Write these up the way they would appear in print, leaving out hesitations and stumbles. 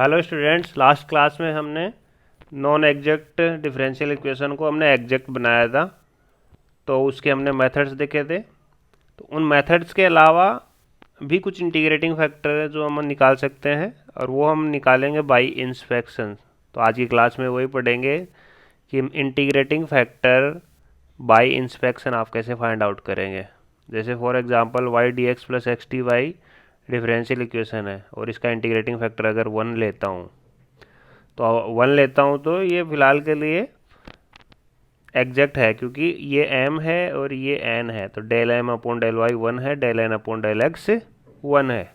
Hello students, last class में हमने non exact differential equation को हमने एग्जैक्ट बनाया था। तो उसके हमने मेथड्स देखे थे। तो उन मेथड्स के अलावा भी कुछ इंटीग्रेटिंग फैक्टर है जो हम निकाल सकते हैं, और वो हम निकालेंगे बाय इंस्पेक्शन। तो आज की क्लास में वही पढ़ेंगे कि इंटीग्रेटिंग फैक्टर बाय इंस्पेक्शन आप कैसे फाइंड आउट करेंगे। जैसे for example Y D x plus x D Y differential equation है, और इसका इंटीग्रेटिंग फैक्टर अगर वन लेता हूँ, तो वन लेता हूँ तो ये फिलहाल के लिए एग्जैक्ट है, क्योंकि ये एम है और ये एन है। तो del M upon del Y one है, del N upon del X one है।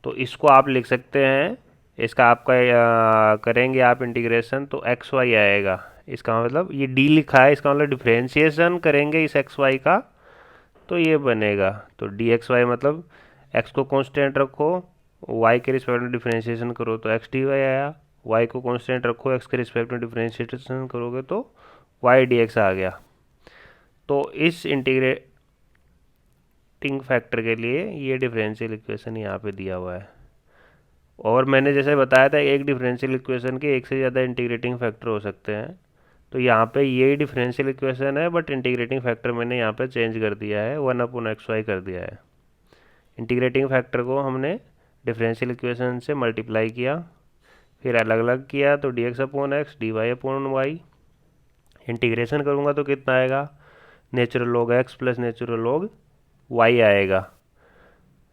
तो इसको आप लिख सकते हैं, इसका आपका करेंगे आप इंटीग्रेशन तो एक्स वाई आएगा। इसका मतलब ये डी लिखा है, इसका मतलब डिफ्रेंशिएशन करेंगे इस एक्स वाई का तो ये बनेगा। तो डी एक्स वाई मतलब एक्स को कांस्टेंट रखो, वाई के रिस्पेक्ट में डिफरेंशिएशन करो तो एक्स डी वाई आया। वाई को कांस्टेंट रखो, एक्स के रिस्पेक्ट में डिफरेंशिएशन करोगे तो वाई डी एक्स आ गया। तो इस इंटीग्रेटिंग फैक्टर के लिए ये डिफरेंशियल इक्वेशन यहाँ पे दिया हुआ है। और मैंने जैसे बताया था, एक डिफरेंशियल इक्वेशन के एक से ज़्यादा इंटीग्रेटिंग फैक्टर हो सकते हैं। तो यहाँ पे ये डिफरेंशियल इक्वेशन है, बट इंटीग्रेटिंग फैक्टर मैंने यहाँ पे चेंज कर दिया है, वन अपॉन एक्स वाई कर दिया है। इंटीग्रेटिंग फैक्टर को हमने डिफरेंशियल इक्वेशन से मल्टीप्लाई किया, फिर अलग अलग किया तो D X upon X D Y upon Y. Integration करूँगा तो कितना आएगा, natural log X plus natural log Y आएगा।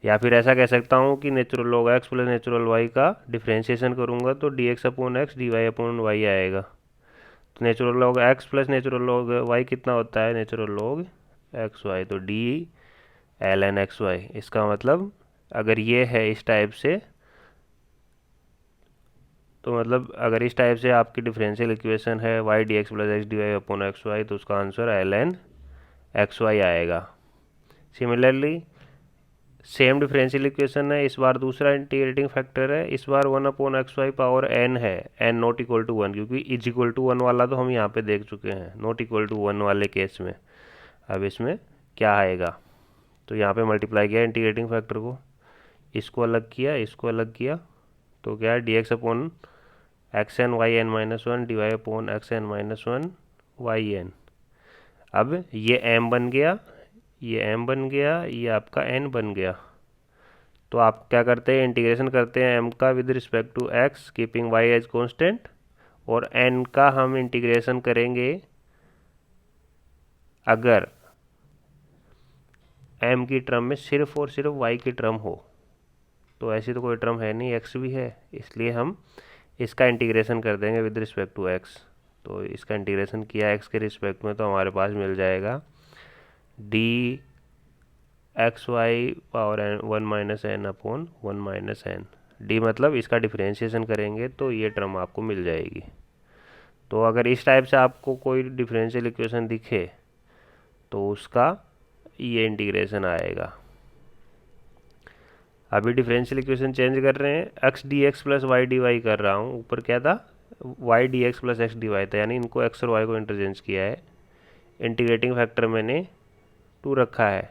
या फिर ऐसा कह सकता हूँ कि natural log X plus natural Y का डिफरेंशिएशन करूँगा तो D X upon X D Y upon Y आएगा। तो natural log X plus natural log Y कितना होता है, नेचुरल लॉग एक्स वाई, तो D L N X Y. इसका मतलब अगर ये है इस टाइप से, तो मतलब अगर इस टाइप से आपकी डिफरेंशियल इक्वेशन है Y D x plus x D Y upon x Y, तो उसका answer L N X Y आएगा। सिमिलरली सेम डिफरेंशियल इक्वेशन है, इस बार दूसरा इंटीग्रेटिंग फैक्टर है, इस बार one upon x Y power N है, N not equal to one, क्योंकि इज इक्वल टू वन वाला तो हम यहाँ पे देख चुके हैं, नॉट इक्वल टू वन वाले केस में। अब इसमें क्या आएगा, तो यहाँ पे मल्टीप्लाई किया इंटीग्रेटिंग फैक्टर को, इसको अलग किया, इसको अलग किया, तो क्या है D X upon X N Y N minus one D Y upon X N minus one Y N. अब ये एम बन गया, ये एम बन गया, ये आपका एन बन गया। तो आप क्या करते हैं, इंटीग्रेशन करते हैं एम का with respect to X keeping Y as constant, और एन का हम इंटीग्रेशन करेंगे अगर एम की टर्म में सिर्फ और सिर्फ वाई की टर्म हो। तो ऐसी तो कोई टर्म है नहीं, एक्स भी है, इसलिए हम इसका इंटीग्रेशन कर देंगे विद रिस्पेक्ट टू एक्स। तो इसका इंटीग्रेशन किया एक्स के रिस्पेक्ट में, तो हमारे पास मिल जाएगा D X Y power N one minus N upon one minus N. D मतलब इसका डिफरेंशिएशन करेंगे तो ये टर्म आपको मिल जाएगी। तो अगर इस टाइप से आपको कोई डिफरेंशियल इक्वेशन दिखे तो उसका ये इंटीग्रेशन आएगा। अभी डिफरेंशियल इक्वेशन चेंज कर रहे हैं, X D x plus Y D Y कर रहा हूँ, ऊपर क्या था Y D x plus x D Y था, यानी इनको एक्स और वाई को इंटरचेंज किया है। इंटीग्रेटिंग फैक्टर मैंने टू रखा है।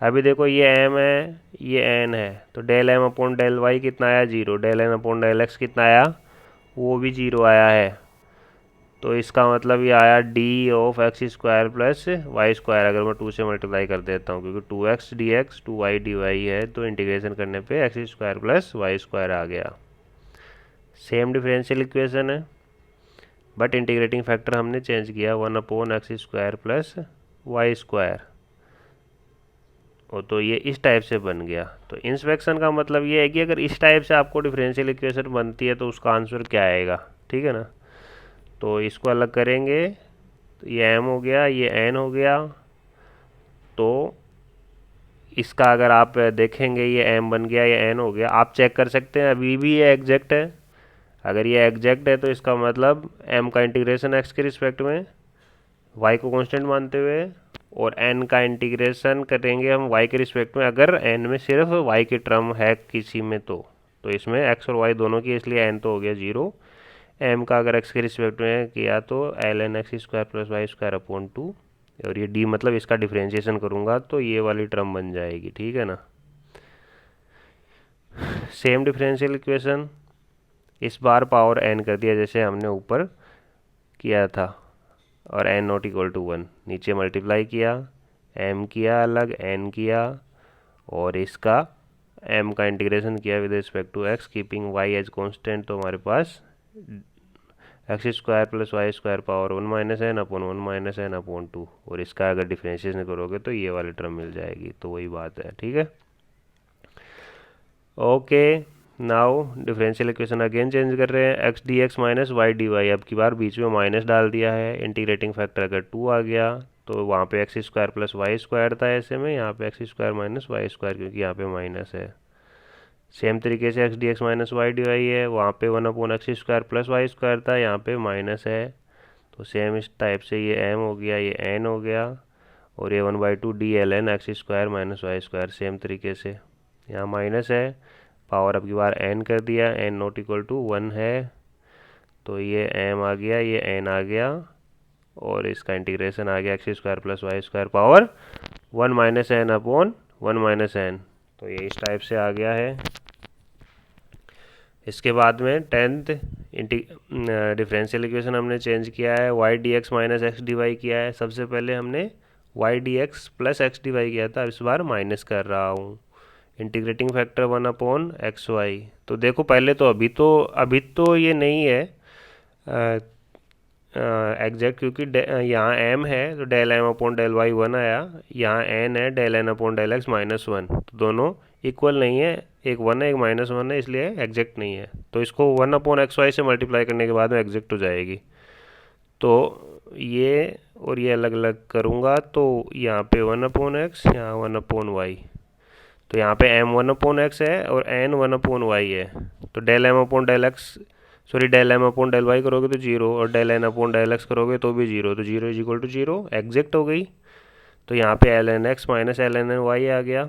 अभी देखो ये एम है, ये एन है, तो del M upon del Y कितना आया, zero. Del N upon del X कितना आया, वो भी जीरो आया है। तो इसका मतलब ये आया D of X square plus Y square. अगर मैं टू से मल्टीप्लाई कर देता हूँ, क्योंकि two x D X two Y D Y है, तो इंटीग्रेशन करने पे x square plus Y square आ गया। सेम डिफरेंशियल इक्वेशन है, बट इंटीग्रेटिंग फैक्टर हमने चेंज किया, one upon x square plus Y square. तो ये इस टाइप से बन गया। तो इंस्पेक्शन का मतलब ये है कि अगर इस टाइप से आपको डिफरेंशियल इक्वेशन बनती है तो उसका आंसर क्या आएगा, ठीक है ना। तो इसको अलग करेंगे, तो ये एम हो गया, ये एन हो गया। तो इसका अगर आप देखेंगे ये एम बन गया, ये एन हो गया। आप चेक कर सकते हैं अभी भी ये एग्जैक्ट है। अगर ये एग्जैक्ट है तो इसका मतलब एम का इंटीग्रेशन एक्स के रिस्पेक्ट में वाई को कांस्टेंट मानते हुए, और n का इंटीग्रेशन करेंगे हम y के रिस्पेक्ट में अगर n में सिर्फ y की टर्म है किसी में। तो इसमें x और y दोनों की, इसलिए n तो हो गया जीरो। m का अगर x के रिस्पेक्ट में किया तो L N x square plus Y square upon two, और ये d मतलब इसका डिफरेंशिएशन करूँगा तो ये वाली टर्म बन जाएगी, ठीक है ना। सेम डिफरेंशियल इक्वेशन इस बार पावर n कर दिया जैसे हमने ऊपर किया था, और n नॉट इक्वल टू 1, नीचे मल्टीप्लाई किया, m किया अलग, n किया, और इसका m का इंटीग्रेशन किया with respect to x, keeping y as constant. तो हमारे पास X square plus Y square power 1 minus N upon 1 minus N upon 2, और इसका अगर डिफरेंशिएशन करोगे तो ये वाली टर्म मिल जाएगी। तो वही बात है, ठीक है। Okay, now differential equation again change कर रहे हैं, X D x minus Y D Y, अब की बार बीच में माइनस डाल दिया है। इंटीग्रेटिंग फैक्टर अगर 2 आ गया तो वहाँ पे x square plus Y square था ऐसे में, यहाँ पे x square minus y square, क्योंकि यहाँ पे माइनस है। सेम तरीके से x D x minus Y D Y है, वहाँ पे 1 upon x square plus Y square था, यहाँ पे माइनस है। तो सेम इस टाइप से ये एम हो गया, ये एन हो गया, और ये 1/2 d L N x square minus y square. Same तरीके से यहाँ माइनस है, पावर अब की बार एन कर दिया, एन नॉट इक्वल टू 1 है, तो ये एम आ गया, ये एन आ गया, और इसका इंटीग्रेशन आ गया x square plus Y square power 1 minus N upon 1 minus n. तो ये इस टाइप से आ गया है। इसके बाद में 10th डिफरेंशियल इक्वेशन हमने चेंज किया है, Y D x minus x D y किया है। सबसे पहले हमने y D x plus x D y किया था, इस बार माइनस कर रहा हूँ। Integrating factor 1 upon x Y. तो देखो पहले तो अभी तो ये नहीं है एग्जैक्ट, क्योंकि यहाँ m है तो del m upon del y 1 आया, यहाँ n है del n upon del x minus 1, तो दोनों इक्वल नहीं है, एक 1 है एक माइनस 1 है, इसलिए एग्जैक्ट नहीं है। तो इसको 1 अपॉन एक्स वाई से मल्टीप्लाई करने के बाद में एग्जैक्ट हो जाएगी। तो ये और ये अलग अलग करूँगा, तो यहाँ पे 1 अपॉन एक्स, यहाँ 1 अपॉन वाई, तो यहाँ पे m 1 अपॉन एक्स है और n 1 अपॉन वाई है। तो del m upon del x, sorry del m upon del y करोगे तो 0, और del n upon del x करोगे तो भी 0, तो 0 इज इक्वल टू 0, एग्जैक्ट हो गई। तो यहाँ पे L N X minus L N Y आ गया,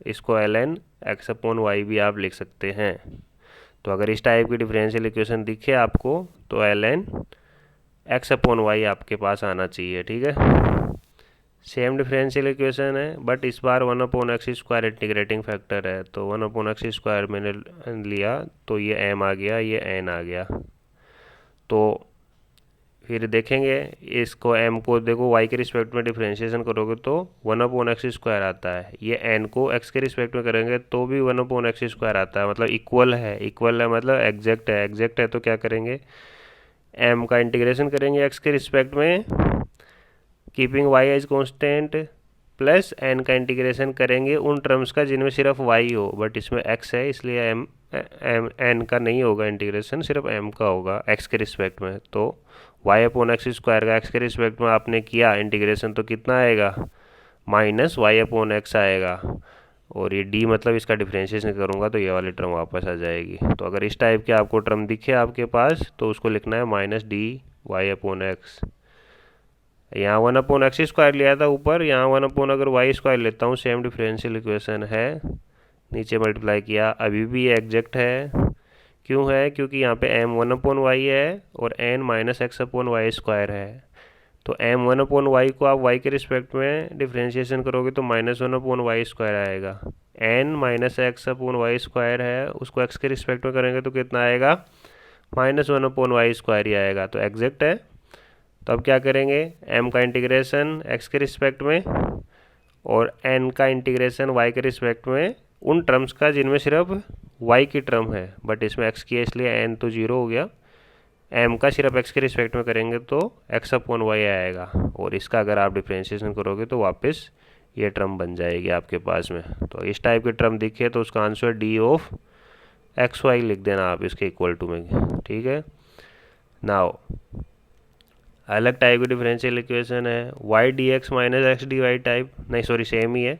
इसको L N x upon Y भी आप लिख सकते हैं। तो अगर इस टाइप की डिफरेंशियल इक्वेशन दिखे आपको तो L N x upon y आपके पास आना चाहिए, ठीक है। सेम डिफरेंशियल इक्वेशन है, बट इस बार 1 upon x square integrating factor है, तो 1 अपॉन एक्स स्क्वायर मैंने लिया, तो ये m आ गया, ये n आ गया। तो फिर देखेंगे इसको m को, देखो y के रिस्पेक्ट में डिफरेंशिएशन करोगे तो 1 अपॉन एक्स स्क्वायर आता है, ये n को x के रिस्पेक्ट में करेंगे तो भी 1 अपॉन एक्स स्क्वायर आता है, मतलब इक्वल है, इक्वल है मतलब एग्जैक्ट है। एग्जैक्ट है तो क्या करेंगे, m का इंटीग्रेशन करेंगे x के रिस्पेक्ट में, keeping y as constant, plus n का इंटीग्रेशन करेंगे उन टर्म्स का जिनमें सिर्फ y हो, बट इसमें x है इसलिए n का नहीं होगा इंटीग्रेशन, सिर्फ m का होगा x के रिस्पेक्ट में। तो y अपॉन एक्स स्क्वायर का x के रिस्पेक्ट में आपने किया इंटीग्रेशन, तो कितना आएगा, माइनस y अपॉन एक्स आएगा, और ये d मतलब इसका डिफरेंशिएशन करूँगा तो ये वाली टर्म वापस आ जाएगी। तो अगर इस टाइप के आपको टर्म दिखे आपके पास तो उसको लिखना है minus d Y upon x. यहाँ 1 अपॉन एक्स स्क्वायर लिया था ऊपर, यहाँ 1 अपॉन अगर वाई स्क्वायर लेता हूँ, सेम डिफरेंशियल इक्वेशन है, नीचे मल्टीप्लाई किया, अभी भी ये एग्जैक्ट है। क्यों है, क्योंकि यहाँ पे m 1 अपॉन वाई है और n minus x upon y square है। तो m 1 अपॉन वाई को आप y के रिस्पेक्ट में डिफरेंशिएशन करोगे तो माइनस 1 अपॉन वाई स्क्वायर आएगा, n minus x upon y square है, उसको x के रिस्पेक्ट में करेंगे तो कितना आएगा, माइनस 1 अपॉन वाई स्क्वायर ही आएगा। तो एग्जैक्ट है। तो अब क्या करेंगे, m का इंटीग्रेशन x के रिस्पेक्ट में और n का इंटीग्रेशन y के रिस्पेक्ट में उन टर्म्स का जिनमें सिर्फ y की टर्म है, बट इसमें x की है इसलिए n तो 0 हो गया, m का सिर्फ x के रिस्पेक्ट में करेंगे तो x अपॉन वाई आएगा, और इसका अगर आप डिफरेंशिएशन करोगे तो वापस ये टर्म बन जाएगी आपके पास में। तो इस टाइप की टर्म दिखे तो उसका answer d of x y लिख देना आप इसके इक्वल टू में, ठीक है। नाउ अलग टाइप की डिफरेंशियल इक्वेशन है, Y D x minus x D y type, नहीं सॉरी सेम ही है,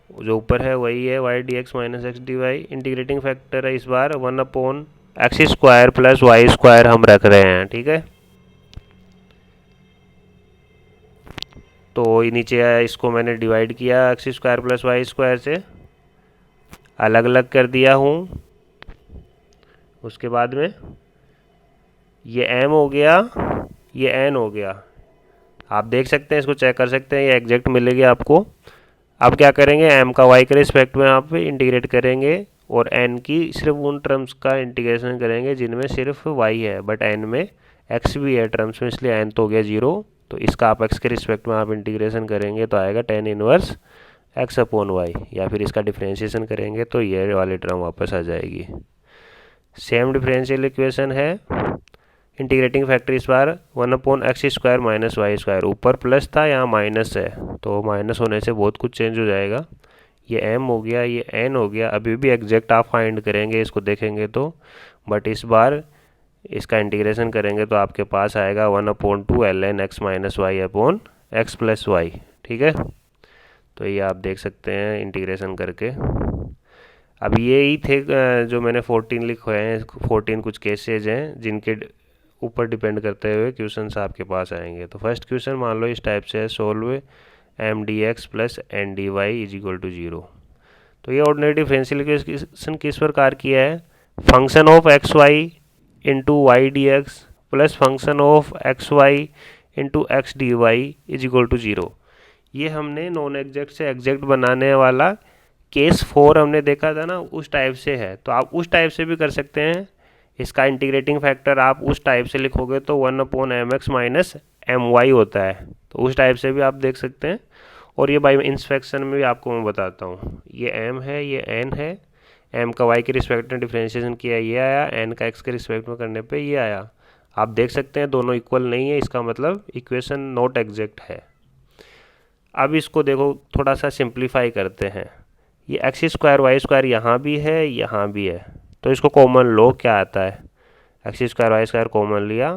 जो ऊपर है वही है, Y D x minus x D y. Integrating factor है इस बार 1 upon x square plus Y square हम रख रहे हैं, ठीक है। तो नीचे इसको मैंने डिवाइड किया x square plus Y square से, अलग अलग कर दिया हूँ। उसके बाद में ये m हो गया, ये n हो गया, आप देख सकते हैं, इसको चेक कर सकते हैं, ये एग्जैक्ट मिलेगी आपको। अब क्या करेंगे, m का y के रिस्पेक्ट में आप इंटीग्रेट करेंगे और n की सिर्फ उन टर्म्स का इंटीग्रेशन करेंगे जिनमें सिर्फ y है, बट n में x भी है टर्म्स में, इसलिए n तो हो गया 0। तो इसका आप x के रिस्पेक्ट में आप इंटीग्रेशन करेंगे तो आएगा tan inverse x upon y, या फिर इसका डिफ्रेंशिएशन करेंगे तो ये वाली टर्म वापस आ जाएगी। सेम डिफरेंशियल इक्वेशन है, इंटीग्रेटिंग फैक्टर इस बार 1/x² माइनस वाई स्क्वायर, ऊपर प्लस था यहाँ माइनस है, तो माइनस होने से बहुत कुछ चेंज हो जाएगा। ये m हो गया, ये n हो गया। अभी भी एग्जैक्ट आप फाइंड करेंगे इसको देखेंगे तो, बट इस बार इसका इंटीग्रेशन करेंगे तो आपके पास आएगा 1/2 ln x minus y upon x plus y. ठीक है, तो ये आप देख सकते हैं इंटीग्रेशन करके। अब ये ही थे जो मैंने 14 लिखे हैं, 14 कुछ केसेज हैं जिनके ऊपर डिपेंड करते हुए क्वेश्चंस आपके पास आएंगे। तो फर्स्ट क्वेश्चन मान लो इस टाइप से है, solve m d x plus n d y is equal to 0। तो ये ऑर्डिनरी डिफरेंशियल इक्वेशन किस प्रकार की है, function of x y into y D x plus function of x y into x D y is equal to 0। ये हमने non exact से exact बनाने वाला केस 4 हमने देखा था ना, उस टाइप से है। तो आप उस टाइप से भी कर सकते हैं। इसका इंटीग्रेटिंग फैक्टर आप उस टाइप से लिखोगे तो 1/mx माइनस my होता है, तो उस टाइप से भी आप देख सकते हैं। और ये बाई इंस्पेक्शन में भी आपको मैं बताता हूँ, ये m है, ये n है, m का y के रिस्पेक्ट में डिफ्रेंशिएशन किया ये आया, n का x के रिस्पेक्ट में करने पे ये आया। आप देख सकते हैं दोनों इक्वल नहीं है, इसका मतलब इक्वेशन नॉट एग्जैक्ट है। अब इसको देखो थोड़ा सा सिंप्लीफाई करते हैं। ये x² y² यहाँ भी है, यहाँ भी है, तो इसको कॉमन लो क्या आता है, x² y² कॉमन लिया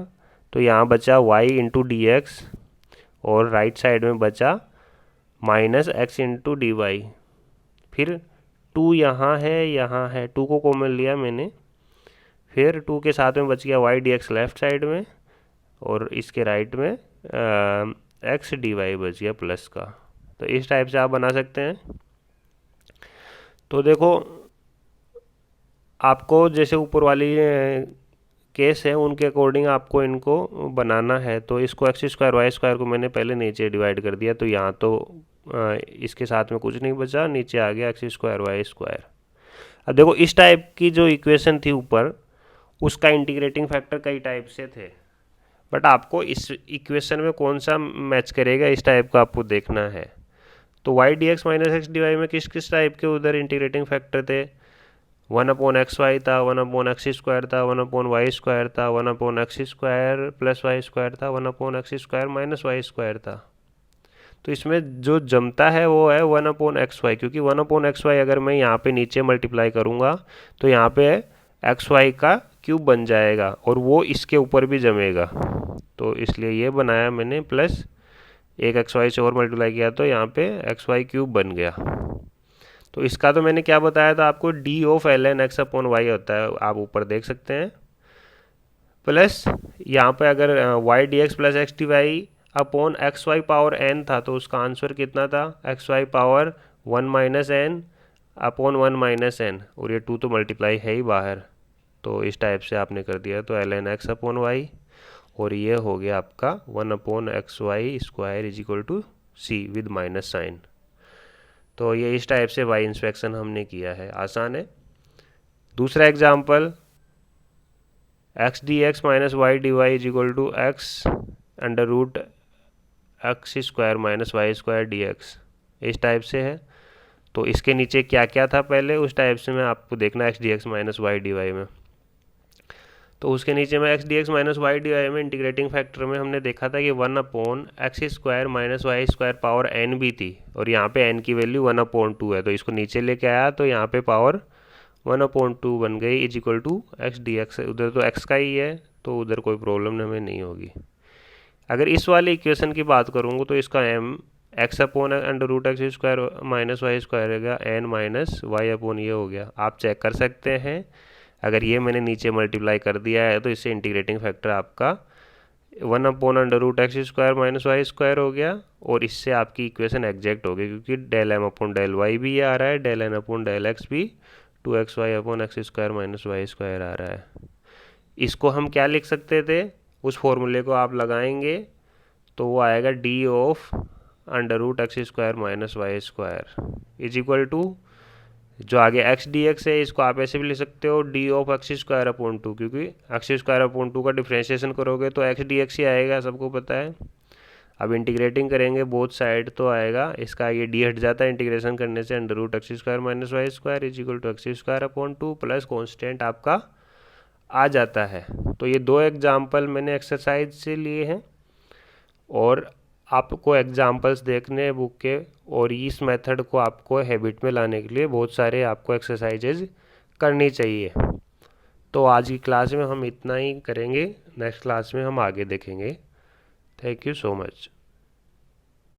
तो यहाँ बचा y इंटू डी एक्स, और राइट साइड में बचा minus x into d y. फिर 2 यहाँ है, 2 को कॉमन लिया मैंने, फिर 2 के साथ में बच गया y d x left side में, और इसके राइट में x डी वाई बच गया प्लस का। तो इस टाइप से आप बना सकते हैं। तो देखो आपको जैसे ऊपर वाली केस है उनके अकॉर्डिंग आपको इनको बनाना है। तो इसको x² y² को मैंने पहले नीचे डिवाइड कर दिया, तो यहाँ तो इसके साथ में कुछ नहीं बचा, नीचे आ गया x² y²। अब देखो इस टाइप की जो इक्वेशन थी ऊपर, उसका इंटीग्रेटिंग फैक्टर कई टाइप से थे, बट आपको इस इक्वेशन में कौन सा मैच करेगा इस टाइप का आपको देखना है। तो y d x minus x D y में किस किस टाइप के उधर इंटीग्रेटिंग फैक्टर थे, 1/xy था, 1/x² था, 1/y² था, 1/x² प्लस y² था, 1/x² माइनस y² था। तो इसमें जो जमता है वो है 1/xy, क्योंकि 1/xy अगर मैं यहाँ पे नीचे मल्टीप्लाई करूँगा तो यहाँ पे xy का क्यूब बन जाएगा और वो इसके ऊपर भी जमेगा, तो इसलिए ये बनाया मैंने, प्लस एक xy से और मल्टीप्लाई किया तो यहाँ पे xy क्यूब बन गया। तो इसका तो मैंने क्या बताया था आपको, d of ln x upon y होता है, आप ऊपर देख सकते हैं। प्लस यहाँ पे अगर y d x plus x D Y upon x Y power n था तो उसका आंसर कितना था, x Y power 1 minus N upon 1 minus n, और ये 2 तो मल्टीप्लाई है ही बाहर, तो इस टाइप से आपने कर दिया। तो ln x अपॉन वाई, और ये हो गया आपका 1/xy² is equal to c with minus sign. तो ये इस टाइप से वाई इंस्पेक्शन हमने किया है, आसान है। दूसरा example, x D x minus Y D y is equal to x under root x² minus y² d x, इस टाइप से है। तो इसके नीचे क्या क्या था पहले, उस टाइप से मैं आपको देखना x D x minus Y D y में। तो उसके नीचे में x D x minus Y D y में इंटीग्रेटिंग फैक्टर में हमने देखा था कि 1/x² minus y² power n भी थी, और यहाँ पे n की वैल्यू 1/2 है, तो इसको नीचे लेके आया तो यहाँ पे पावर 1/2 बन गई is equal to x D x. उधर तो x का ही है तो उधर कोई प्रॉब्लम हमें नहीं होगी। अगर इस वाले इक्वेशन की बात करूँगा तो इसका m x upon under root x² minus y² रहेगा, n माइनस y अपॉन ये हो गया। आप चेक कर सकते हैं, अगर ये मैंने नीचे मल्टीप्लाई कर दिया है तो इससे इंटीग्रेटिंग फैक्टर आपका 1/अंडर रूट x² माइनस y² हो गया, और इससे आपकी इक्वेशन एग्जैक्ट हो गई, क्योंकि del m upon del y भी ये आ रहा है, del n upon del x भी 2xy upon x² minus y² आ रहा है। इसको हम क्या लिख सकते थे, उस फॉर्मूले को आप लगाएंगे तो वो आएगा d of under root x² minus y² is equal to जो आगे एक्स डी एक्स है इसको आप ऐसे भी लिख सकते हो D of X square upon to, क्योंकि एक्स स्क्वायर अपॉन टू का डिफ्रेंशिएशन करोगे तो एक्स डी एक्स ही आएगा, सबको पता है। अब इंटीग्रेटिंग करेंगे बोथ साइड तो आएगा, इसका ये डी हट जाता है इंटीग्रेशन करने से, under root x square minus y square is equal to x square upon two plus constant आपका आ जाता है। तो ये दो एग्जाम्पल मैंने एक्सरसाइज से लिए हैं, और आपको एग्जाम्पल्स देखने हैं बुक के, और इस मेथड को आपको हैबिट में लाने के लिए बहुत सारे आपको एक्सरसाइजेज करनी चाहिए। तो आज की क्लास में हम इतना ही करेंगे, नेक्स्ट क्लास में हम आगे देखेंगे। Thank you so much.